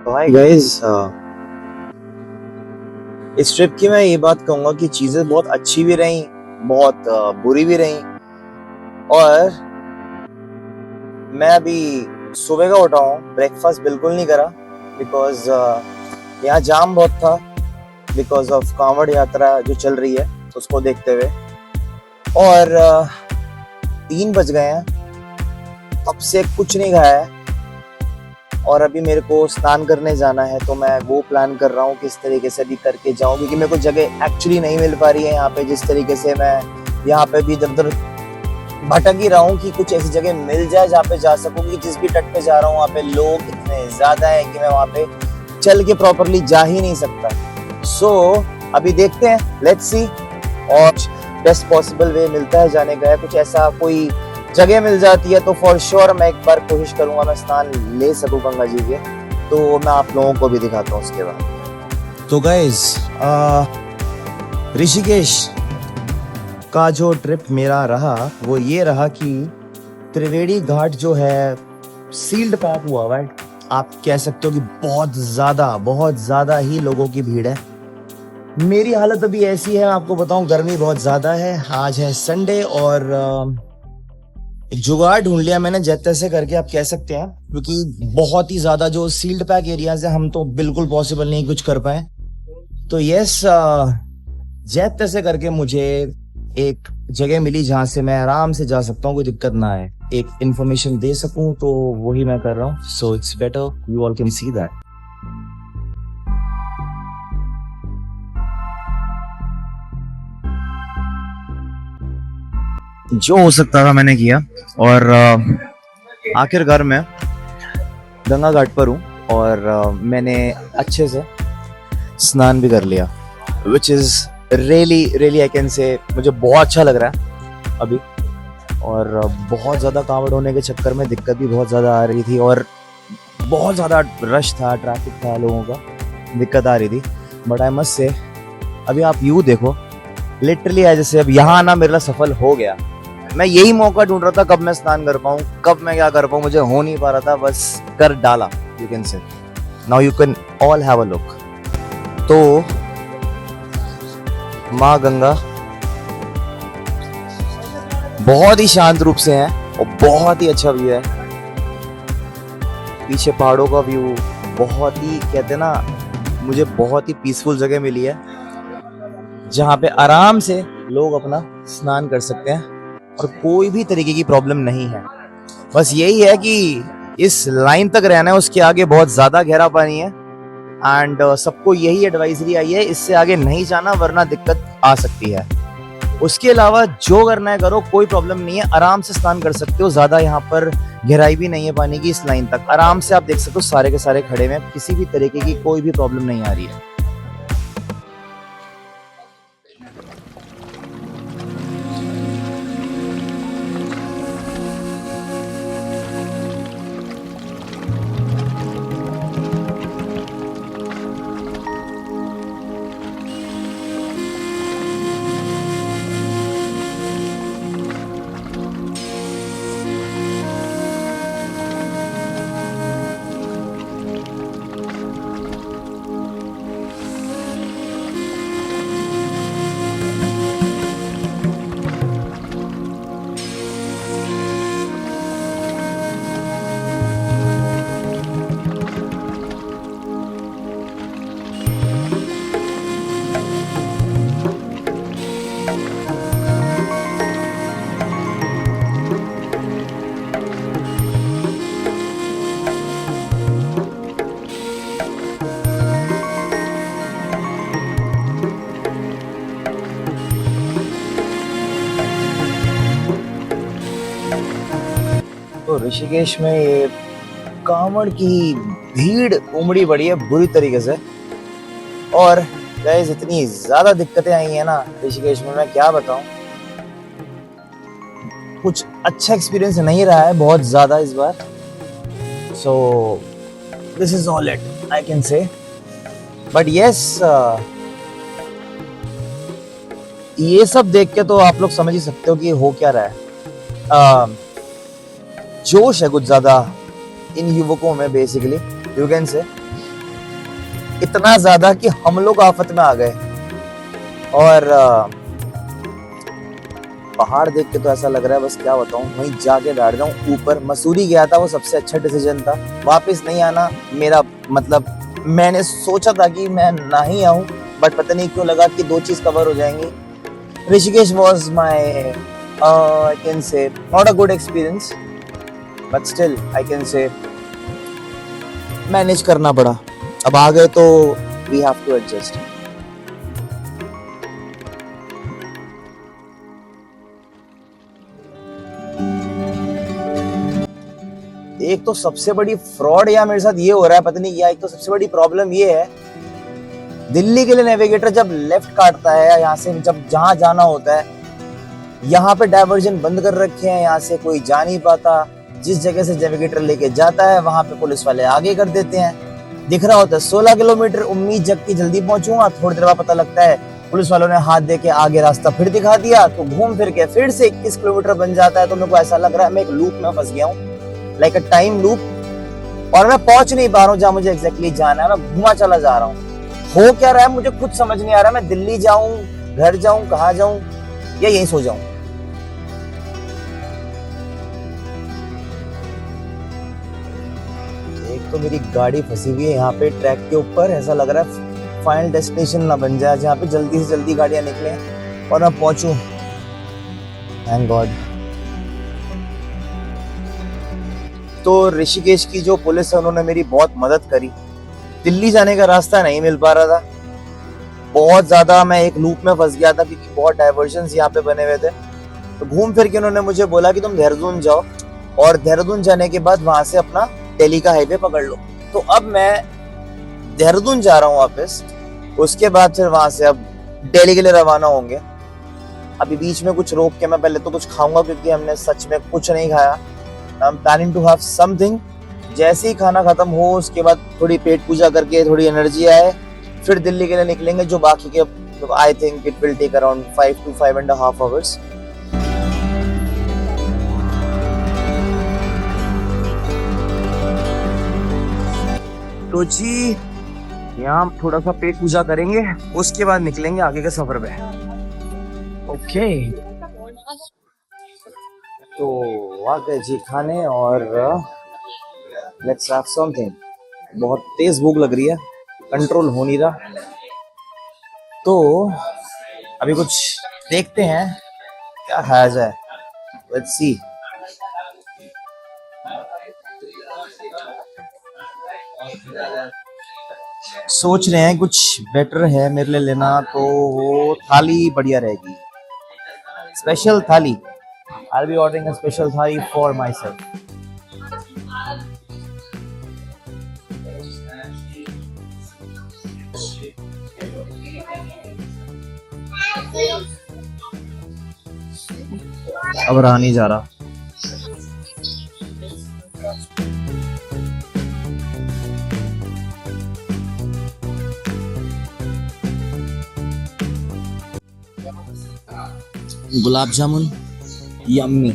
Hi guys, इस trip की मैं ये बात कहूंगा कि चीजें बहुत अच्छी भी रही, बहुत बुरी भी रही। और मैं अभी सुबह का उठा हूँ, ब्रेकफास्ट बिल्कुल नहीं करा बिकॉज यहाँ जाम बहुत था, बिकॉज ऑफ कांवड़ यात्रा जो चल रही है उसको देखते हुए। और 3 बज गए हैं, तब से कुछ नहीं खाया है। और अभी मेरे को स्नान करने जाना है, तो मैं वो प्लान कर रहा हूँ किस तरीके से अभी करके जाऊँ, क्योंकि मेरे को जगह एक्चुअली नहीं मिल पा रही है यहाँ पे। जिस तरीके से मैं यहाँ पे भी इधर उधर भटक ही रहा हूँ कि कुछ ऐसी जगह मिल जाए जहाँ पे जा सकूँ, कि जिस भी तट पे जा रहा हूँ वहाँ पे लोग इतने ज्यादा है कि मैं वहाँ पे चल के प्रॉपरली जा ही नहीं सकता। सो अभी देखते हैं, लेट्स सी। और बेस्ट पॉसिबल वे मिलता है जाने का, है कुछ ऐसा कोई जगह मिल जाती है तो फॉर श्योर मैं एक बार कोशिश करूंगा मैं स्नान ले सकूं गंगा जी के, तो मैं आप लोगों को भी दिखाता हूँ उसके बाद। तो गाइस, ऋषिकेश का जो ट्रिप मेरा रहा वो ये रहा कि त्रिवेणी घाट जो है सील्ड पैक हुआ हुआ है। आप कह सकते हो कि बहुत ज्यादा ही लोगों की भीड़ है। मेरी हालत अभी ऐसी है, आपको बताऊं, गर्मी बहुत ज्यादा है। आज है संडे और एक जुगाड़ ढूंढ लिया मैंने जैसे तैसे करके, आप कह सकते हैं, क्योंकि बहुत ही ज्यादा जो सील्ड पैक एरियाज है हम तो बिल्कुल पॉसिबल नहीं कुछ कर पाए। तो यस, जैसे तैसे करके मुझे एक जगह मिली जहां से मैं आराम से जा सकता हूँ, कोई दिक्कत ना आए, एक इंफॉर्मेशन दे सकूं, तो वही मैं कर रहा हूँ। So it's better you all can see that. जो हो सकता था मैंने किया, और आखिरकार मैं गंगा घाट पर हूँ और मैंने अच्छे से स्नान भी कर लिया, which is really I can से मुझे बहुत अच्छा लग रहा है अभी। और बहुत ज़्यादा कांवड़ होने के चक्कर में दिक्कत भी बहुत ज़्यादा आ रही थी, और बहुत ज़्यादा रश था, ट्रैफिक था, लोगों का दिक्कत आ रही थी। बट आई मस्ट से, अभी आप यूँ देखो, लिटरली है जैसे अब यहाँ आना मेरे लिए सफल हो गया। मैं यही मौका ढूंढ रहा था कब मैं स्नान कर पाऊँ, कब मैं क्या कर पाऊँ, मुझे हो नहीं पा रहा था, बस कर डाला। You can say now you can all have a look. तो माँ गंगा बहुत ही शांत रूप से है और बहुत ही अच्छा व्यू है। पीछे पहाड़ों का व्यू, बहुत ही, कहते हैं ना, मुझे बहुत ही पीसफुल जगह मिली है जहाँ पे आराम से लोग अपना स्नान कर सकते हैं और कोई भी तरीके की प्रॉब्लम नहीं है। बस यही है कि इस लाइन तक रहना है, उसके आगे बहुत ज्यादा गहरा पानी है। एंड सबको यही एडवाइजरी आई है, इससे आगे नहीं जाना वरना दिक्कत आ सकती है। उसके अलावा जो करना है करो, कोई प्रॉब्लम नहीं है, आराम से स्नान कर सकते हो। ज्यादा यहाँ पर गहराई भी नहीं है पानी की, इस लाइन तक आराम से आप देख सकते हो, सारे के सारे खड़े में, किसी भी तरीके की कोई भी प्रॉब्लम नहीं आ रही है। तो ऋषिकेश में ये कांवड़ की भीड़ उमड़ी पड़ी है बुरी तरीके से। और गाइस, इतनी ज्यादा दिक्कतें आई हैं ना ऋषिकेश में, मैं क्या बताऊं। कुछ अच्छा एक्सपीरियंस नहीं रहा है बहुत ज्यादा इस बार। So this is all it I can say. But yes, ये सब देख के तो आप लोग समझ ही सकते हो कि हो क्या रहा है। जोश है कुछ ज्यादा इन युवकों में, बेसिकली यू कैन से। इतना ज्यादा कि हम लोग आफत में आ गए। और पहाड़ देख के तो ऐसा लग रहा है बस क्या बताऊं, वहीं जाके बैठ जाऊं ऊपर। मसूरी गया था, वो सबसे अच्छा डिसीजन था। वापस नहीं आना मेरा मतलब, मैंने सोचा था कि मैं ना ही आऊं, बट पता नहीं क्यों लगा कि दो चीज कवर हो जाएंगी। Rishikesh was my I can से not a good experience, but still I can से मैनेज करना पड़ा। अब आ गए तो वी हैव टू एडजस्ट। एक तो सबसे बड़ी फ्रॉड यहाँ मेरे साथ ये हो रहा है, पता नहीं क्या। एक तो सबसे बड़ी प्रॉब्लम ये है, दिल्ली के लिए नेविगेटर जब लेफ्ट काटता है यहाँ से, जब जहां जाना होता है, यहाँ पे डाइवर्जन बंद कर रखे हैं, यहाँ से कोई जा नहीं पाता। जिस जगह से नेविगेटर लेके जाता है वहां पे पुलिस वाले आगे कर देते हैं। दिख रहा होता है 16 किलोमीटर, उम्मीद जग की जल्दी पहुंचूंगा, थोड़ी देर बाद पता लगता है पुलिस वालों ने हाथ दे के आगे रास्ता फिर दिखा दिया, तो घूम फिर के फिर से 21 किलोमीटर बन जाता है। तो मेरे को ऐसा लग रहा है मैं एक लूप में फंस गया हूँ, लाइक अ टाइम लूप, और मैं पहुंच नहीं पा रहा हूँ जहां मुझे एग्जैक्टली जाना है। मैं घुमा चला जा रहा हूँ। हो क्या रहा है मुझे खुद समझ नहीं आ रहा। मैं दिल्ली जाऊं, घर जाऊं, कहाँ जाऊं, या यहीं सो जाऊं। एक तो मेरी गाड़ी फंसी हुई है यहाँ पे ट्रैक के ऊपर। ऐसा लग रहा है फाइनल डेस्टिनेशन ना बन जाए जहाँ पे जल्दी से जल्दी गाड़ियां निकले और मैं पहुंचूं। Thank God. तो ऋषिकेश की जो पुलिस है उन्होंने मेरी बहुत मदद करी। दिल्ली जाने का रास्ता नहीं मिल पा रहा था, बहुत ज्यादा मैं एक लूप में फंस गया था क्योंकि बहुत डाइवर्जन्स यहाँ पे बने हुए थे। तो घूम फिर के उन्होंने मुझे बोला कि तुम देहरादून जाओ, और देहरादून जाने के बाद वहां से अपना दिल्ली का हाईवे पकड़ लो। तो अब मैं देहरादून जा रहा हूँ वापस, उसके बाद फिर वहां से अब दिल्ली के लिए रवाना होंगे। अभी बीच में कुछ रोक के मैं पहले तो कुछ खाऊंगा क्योंकि हमने सच में कुछ नहीं खाया। I am planning to have something. जैसे ही खाना खत्म हो उसके बाद थोड़ी पेट पूजा करके थोड़ी एनर्जी आए, फिर दिल्ली के लिए निकलेंगे, जो बाकी के I think it will take around 5 to 5.5 hours। तो जी यहाँ थोड़ा सा पेट पूजा करेंगे, उसके बाद निकलेंगे आगे के सफर पे। ओके, तो आ गए जी खाने, और लेट्स हैव समथिंग। बहुत तेज भूख लग रही है, कंट्रोल हो नहीं रहा। तो अभी कुछ देखते हैं क्या खाया जाए। Let's see. सोच रहे हैं कुछ बेटर है मेरे लिए लेना, तो वो थाली बढ़िया रहेगी, स्पेशल थाली। I'll be ordering a special thali for myself. अब रहा नहीं जा रहा। गुलाब जामुन यम्मी।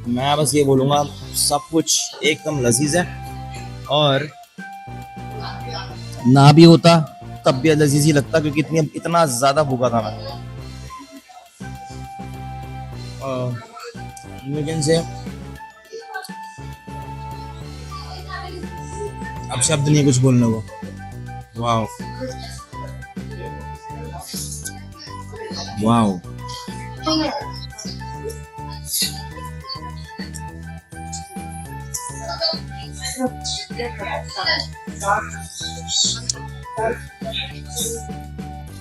मैं बस ये बोलूंगा सब कुछ एकदम लजीज है, और ना भी होता तब भी लजीज ही लगता क्योंकि इतना ज्यादा भूखा था मैं। लेकिन से अब शब्द नहीं कुछ बोलने को। Wow wow.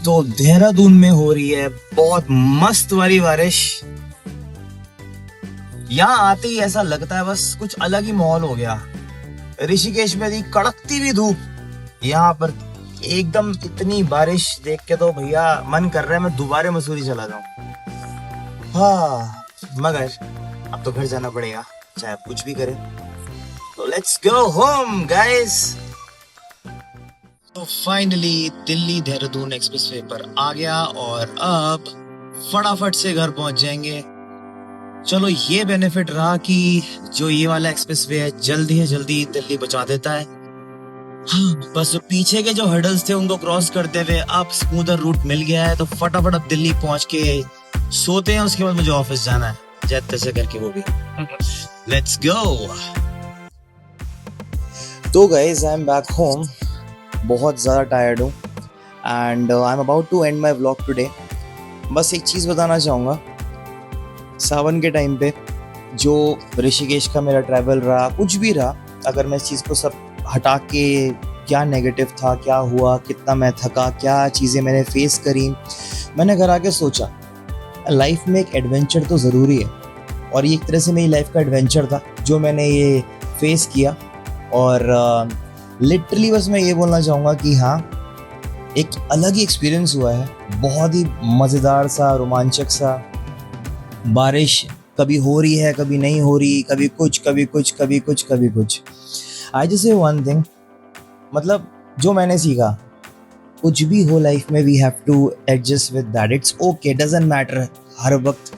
तो देहरादून में हो रही है बहुत मस्त वाली बारिश। यहाँ आते ही ऐसा लगता है बस कुछ अलग ही माहौल हो गया। ऋषिकेश में थी कड़कती हुई धूप, यहाँ पर एकदम इतनी बारिश देख के तो भैया मन कर रहा है मैं दोबारा मसूरी चला जाऊं। हाँ, मगर अब तो घर जाना पड़ेगा चाहे आप कुछ भी करें। तो लेट्स गो होम गाइस। तो फाइनली दिल्ली देहरादून एक्सप्रेसवे पर आ गया, और अब फटाफट से घर पहुंच जाएंगे। चलो ये बेनिफिट रहा कि जो ये वाला एक्सप्रेस वे है जल्दी दिल्ली पहुंचा देता है। हाँ, बस जो पीछे के जो हर्डल्स थे उनको क्रॉस करते हुए अब स्मूदर रूट मिल गया है, तो फटाफट अब दिल्ली पहुंच के सोते हैं, उसके बाद मुझे ऑफिस जाना है जैसे तैसे करके, वो भी। Let's go. तो guys I am back home, बहुत ज़्यादा टायर्ड हूँ and I am about to end my vlog today. बस एक चीज़ बताना चाहूँगा, सावन के टाइम पे जो ऋषिकेश का मेरा ट्रैवल रहा, कुछ भी रहा, अगर मैं इस चीज़ को सब हटा के, क्या नेगेटिव था, क्या हुआ, कितना मैं थका, क्या चीज़ें मैंने फेस करी, मैंने घर आके सोचा लाइफ में एक एडवेंचर तो ज़रूरी है, और ये एक तरह से मेरी लाइफ का एडवेंचर था जो मैंने ये फेस किया। और लिटरली बस मैं ये बोलना चाहूँगा कि हाँ, एक अलग ही एक्सपीरियंस हुआ है, बहुत ही मज़ेदार सा, रोमांचक सा। बारिश कभी हो रही है, कभी नहीं हो रही, कभी कुछ कभी कुछ कभी कुछ कभी कुछ। I just say one thing, मतलब जो मैंने सीखा, कुछ भी हो लाइफ में we have to adjust with that, it's okay, doesn't matter. हर वक्त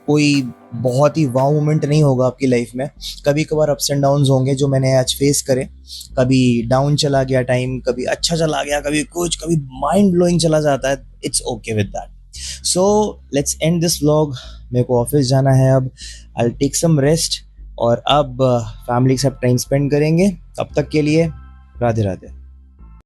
कोई बहुत ही वाव मोमेंट नहीं होगा आपकी लाइफ में, कभी कभार अप्स एंड डाउन्स होंगे जो मैंने आज फेस करे। कभी डाउन चला गया टाइम, कभी अच्छा चला गया, कभी कुछ, कभी माइंड ब्लोइंग चला जाता है, it's okay with that. So let's end this vlog, मेरे को ऑफिस जाना है अब, I will take some rest, और अब फैमिली के साथ टाइम स्पेंड करेंगे। तब तक के लिए राधे राधे।